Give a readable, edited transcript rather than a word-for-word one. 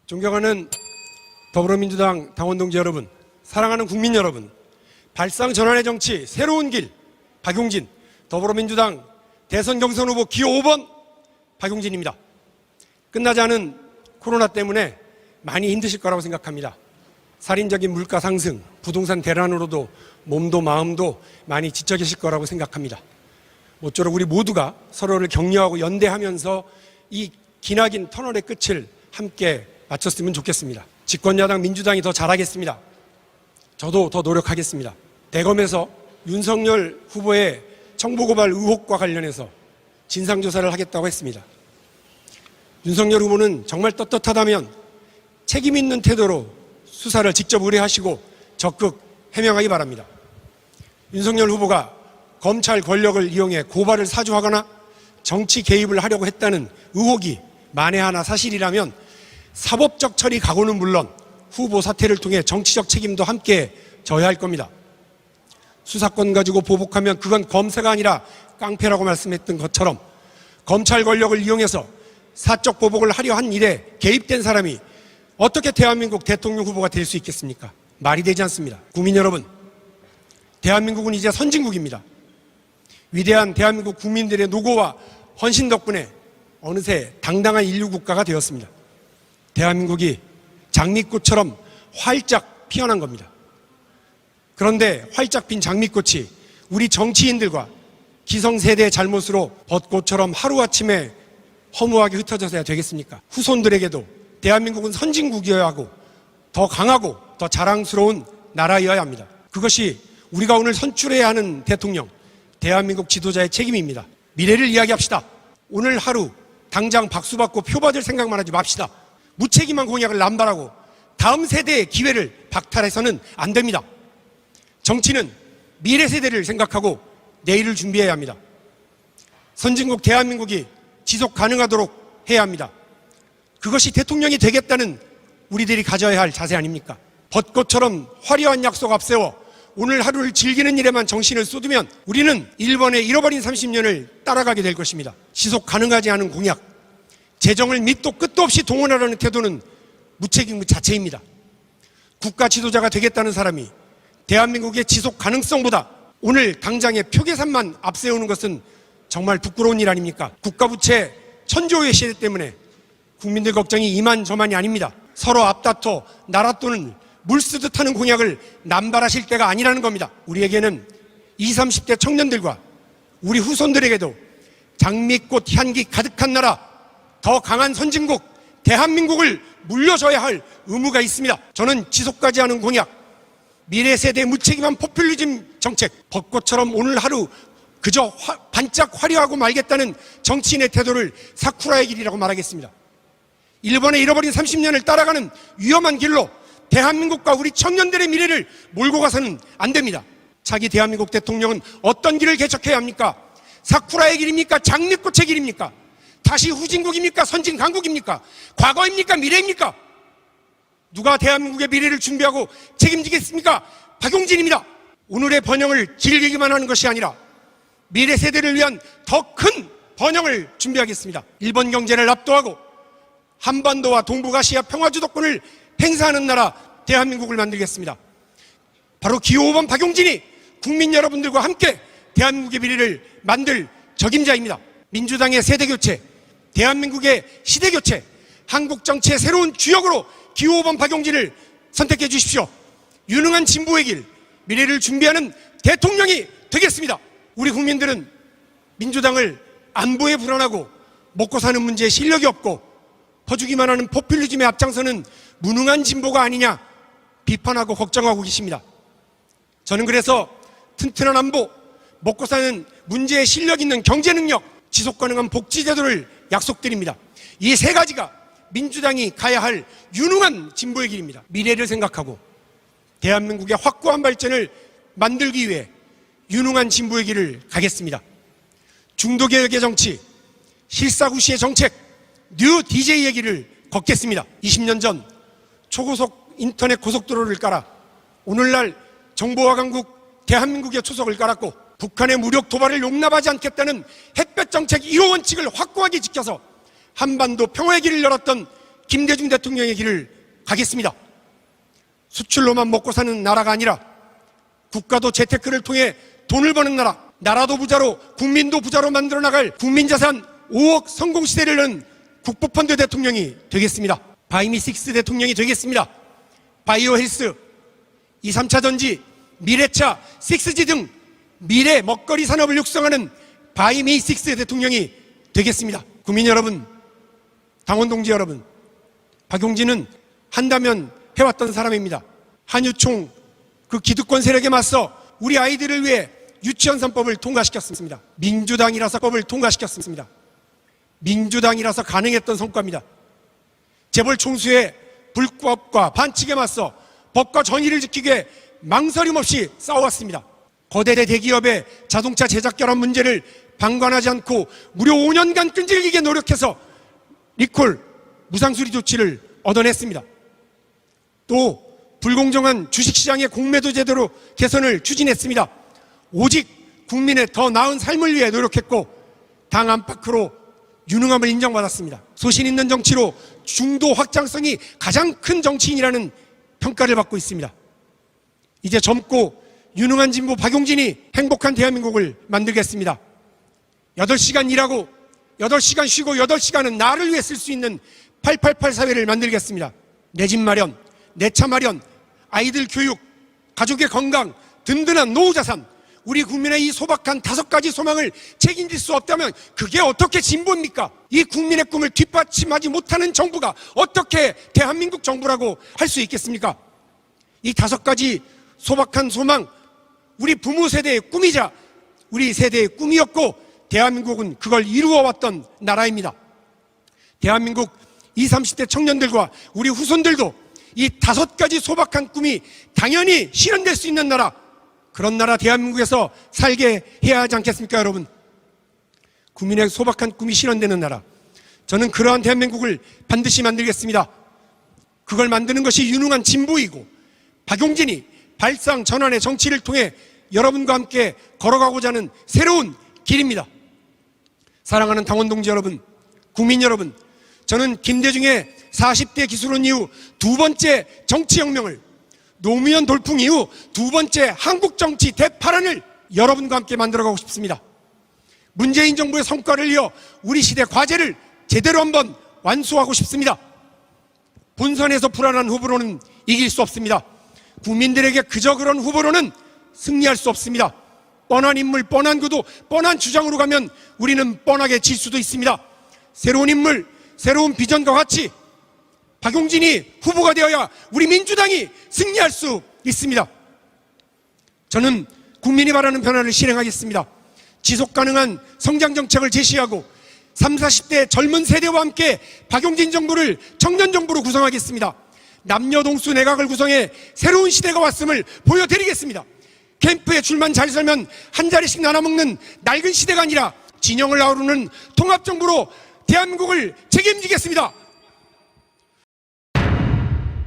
존경하는 더불어민주당 당원동지 여러분, 사랑하는 국민 여러분, 발상 전환의 정치 새로운 길 박용진 더불어민주당 대선 경선 후보 기호 5번 박용진입니다. 끝나지 않은 코로나 때문에 많이 힘드실 거라고 생각합니다. 살인적인 물가 상승, 부동산 대란으로도 몸도 마음도 많이 지쳐 계실 거라고 생각합니다. 모쪼록 우리 모두가 서로를 격려하고 연대하면서 이 기나긴 터널의 끝을 함께 맞췄으면 좋겠습니다. 집권야당 민주당이 더 잘하겠습니다. 저도 더 노력하겠습니다. 대검에서 윤석열 후보의 청부고발 의혹과 관련해서 진상조사를 하겠다고 했습니다. 윤석열 후보는 정말 떳떳하다면 책임 있는 태도로 수사를 직접 의뢰하시고 적극 해명하기 바랍니다. 윤석열 후보가 검찰 권력을 이용해 고발을 사주하거나 정치 개입을 하려고 했다는 의혹이 만에 하나 사실이라면 사법적 처리 각오는 물론 후보 사퇴를 통해 정치적 책임도 함께 져야 할 겁니다. 수사권 가지고 보복하면 그건 검사가 아니라 깡패라고 말씀했던 것처럼 검찰 권력을 이용해서 사적 보복을 하려 한 일에 개입된 사람이 어떻게 대한민국 대통령 후보가 될 수 있겠습니까? 말이 되지 않습니다. 국민 여러분, 대한민국은 이제 선진국입니다. 위대한 대한민국 국민들의 노고와 헌신 덕분에 어느새 당당한 인류 국가가 되었습니다. 대한민국이 장미꽃처럼 활짝 피어난 겁니다. 그런데 활짝 핀 장미꽃이 우리 정치인들과 기성세대의 잘못으로 벚꽃처럼 하루아침에 허무하게 흩어져서야 되겠습니까? 후손들에게도 대한민국은 선진국이어야 하고 더 강하고 더 자랑스러운 나라여야 합니다. 그것이 우리가 오늘 선출해야 하는 대통령, 대한민국 지도자의 책임입니다. 미래를 이야기합시다. 오늘 하루 당장 박수 받고 표 받을 생각만 하지 맙시다. 무책임한 공약을 남발하고 다음 세대의 기회를 박탈해서는 안 됩니다. 정치는 미래 세대를 생각하고 내일을 준비해야 합니다. 선진국 대한민국이 지속 가능하도록 해야 합니다. 그것이 대통령이 되겠다는 우리들이 가져야 할 자세 아닙니까? 벚꽃처럼 화려한 약속 앞세워 오늘 하루를 즐기는 일에만 정신을 쏟으면 우리는 일본의 잃어버린 30년을 따라가게 될 것입니다. 지속 가능하지 않은 공약, 재정을 밑도 끝도 없이 동원하려는 태도는 무책임 그 자체입니다. 국가 지도자가 되겠다는 사람이 대한민국의 지속 가능성보다 오늘 당장의 표 계산만 앞세우는 것은 정말 부끄러운 일 아닙니까? 국가 부채 천조의 시대 때문에 국민들 걱정이 이만저만이 아닙니다. 서로 앞다퉈 나라 돈을 물 쓰듯 하는 공약을 남발하실 때가 아니라는 겁니다. 우리에게는 20, 30대 청년들과 우리 후손들에게도 장미꽃 향기 가득한 나라, 더 강한 선진국, 대한민국을 물려줘야 할 의무가 있습니다. 저는 지속하지 않은 공약, 미래 세대의 무책임한 포퓰리즘 정책, 벚꽃처럼 오늘 하루 그저 반짝 화려하고 말겠다는 정치인의 태도를 사쿠라의 길이라고 말하겠습니다. 일본의 잃어버린 30년을 따라가는 위험한 길로 대한민국과 우리 청년들의 미래를 몰고 가서는 안 됩니다. 차기 대한민국 대통령은 어떤 길을 개척해야 합니까? 사쿠라의 길입니까? 장미꽃의 길입니까? 다시 후진국입니까? 선진 강국입니까? 과거입니까? 미래입니까? 누가 대한민국의 미래를 준비하고 책임지겠습니까? 박용진입니다. 오늘의 번영을 즐기기만 하는 것이 아니라 미래 세대를 위한 더 큰 번영을 준비하겠습니다. 일본 경제를 압도하고 한반도와 동북아시아 평화주도권을 행사하는 나라 대한민국을 만들겠습니다. 바로 기호 5번 박용진이 국민 여러분들과 함께 대한민국의 미래를 만들 적임자입니다. 민주당의 세대교체, 대한민국의 시대교체, 한국 정치의 새로운 주역으로 기호 5번 박용진을 선택해 주십시오. 유능한 진보의 길, 미래를 준비하는 대통령이 되겠습니다. 우리 국민들은 민주당을 안보에 불안하고 먹고 사는 문제에 실력이 없고 퍼주기만 하는 포퓰리즘에 앞장서는 무능한 진보가 아니냐 비판하고 걱정하고 계십니다. 저는 그래서 튼튼한 안보, 먹고 사는 문제에 실력 있는 경제 능력, 지속 가능한 복지 제도를 약속드립니다. 이 세 가지가 민주당이 가야 할 유능한 진보의 길입니다. 미래를 생각하고 대한민국의 확고한 발전을 만들기 위해 유능한 진보의 길을 가겠습니다. 중도개혁의 정치, 실사구시의 정책, 뉴 DJ의 길을 걷겠습니다. 20년 전 초고속 인터넷 고속도로를 깔아 오늘날 정보화 강국 대한민국의 초석을 깔았고 북한의 무력 도발을 용납하지 않겠다는 햇볕 정책 1호 원칙을 확고하게 지켜서 한반도 평화의 길을 열었던 김대중 대통령의 길을 가겠습니다. 수출로만 먹고 사는 나라가 아니라 국가도 재테크를 통해 돈을 버는 나라, 나라도 부자로 국민도 부자로 만들어 나갈 국민자산 5억 성공시대를 연 국부펀드 대통령이 되겠습니다. 바이미6 대통령이 되겠습니다. 바이오 헬스, 2, 3차 전지, 미래차, 6G 등 미래 먹거리 산업을 육성하는 바이미6 대통령이 되겠습니다. 국민 여러분, 당원 동지 여러분, 박용진은 한다면 해왔던 사람입니다. 한유총 그 기득권 세력에 맞서 우리 아이들을 위해 유치원 3법을 통과시켰습니다. 민주당이라서 법을 통과시켰습니다. 민주당이라서 가능했던 성과입니다. 재벌 총수의 불법과 반칙에 맞서 법과 정의를 지키기 위해 망설임 없이 싸워왔습니다. 거대 대기업의 자동차 제작 결함 문제를 방관하지 않고 무려 5년간 끈질기게 노력해서 리콜, 무상수리 조치를 얻어냈습니다. 또 불공정한 주식시장의 공매도 제도로 개선을 추진했습니다. 오직 국민의 더 나은 삶을 위해 노력했고 당 안팎으로 유능함을 인정받았습니다. 소신 있는 정치로 중도 확장성이 가장 큰 정치인이라는 평가를 받고 있습니다. 이제 젊고 유능한 진보 박용진이 행복한 대한민국을 만들겠습니다. 8시간 일하고 8시간 쉬고 8시간은 나를 위해 쓸 수 있는 888 사회를 만들겠습니다. 내 집 마련, 내 차 마련, 아이들 교육, 가족의 건강, 든든한 노후자산, 우리 국민의 이 소박한 5가지 소망을 책임질 수 없다면 그게 어떻게 진보입니까? 이 국민의 꿈을 뒷받침하지 못하는 정부가 어떻게 대한민국 정부라고 할 수 있겠습니까? 이 5가지 소박한 소망, 우리 부모 세대의 꿈이자 우리 세대의 꿈이었고 대한민국은 그걸 이루어왔던 나라입니다. 대한민국 20, 30대 청년들과 우리 후손들도 이 5가지 소박한 꿈이 당연히 실현될 수 있는 나라, 그런 나라 대한민국에서 살게 해야 하지 않겠습니까, 여러분? 국민의 소박한 꿈이 실현되는 나라, 저는 그러한 대한민국을 반드시 만들겠습니다. 그걸 만드는 것이 유능한 진보이고 박용진이 발상 전환의 정치를 통해 여러분과 함께 걸어가고자 하는 새로운 길입니다. 사랑하는 당원 동지 여러분, 국민 여러분, 저는 김대중의 40대 기술원 이후 2번째 정치혁명을, 노무현 돌풍 이후 2번째 한국 정치 대파란을 여러분과 함께 만들어가고 싶습니다. 문재인 정부의 성과를 이어 우리 시대 과제를 제대로 한번 완수하고 싶습니다. 본선에서 불안한 후보로는 이길 수 없습니다. 국민들에게 그저 그런 후보로는 승리할 수 없습니다. 뻔한 인물, 뻔한 구도, 뻔한 주장으로 가면 우리는 뻔하게 질 수도 있습니다. 새로운 인물, 새로운 비전과 같이 박용진이 후보가 되어야 우리 민주당이 승리할 수 있습니다. 저는 국민이 바라는 변화를 실행하겠습니다. 지속가능한 성장정책을 제시하고 30, 40대 젊은 세대와 함께 박용진 정부를 청년정부로 구성하겠습니다. 남녀동수 내각을 구성해 새로운 시대가 왔음을 보여드리겠습니다. 캠프에 줄만 잘 서면 한 자리씩 나눠먹는 낡은 시대가 아니라 진영을 아우르는 통합정부로 대한민국을 책임지겠습니다.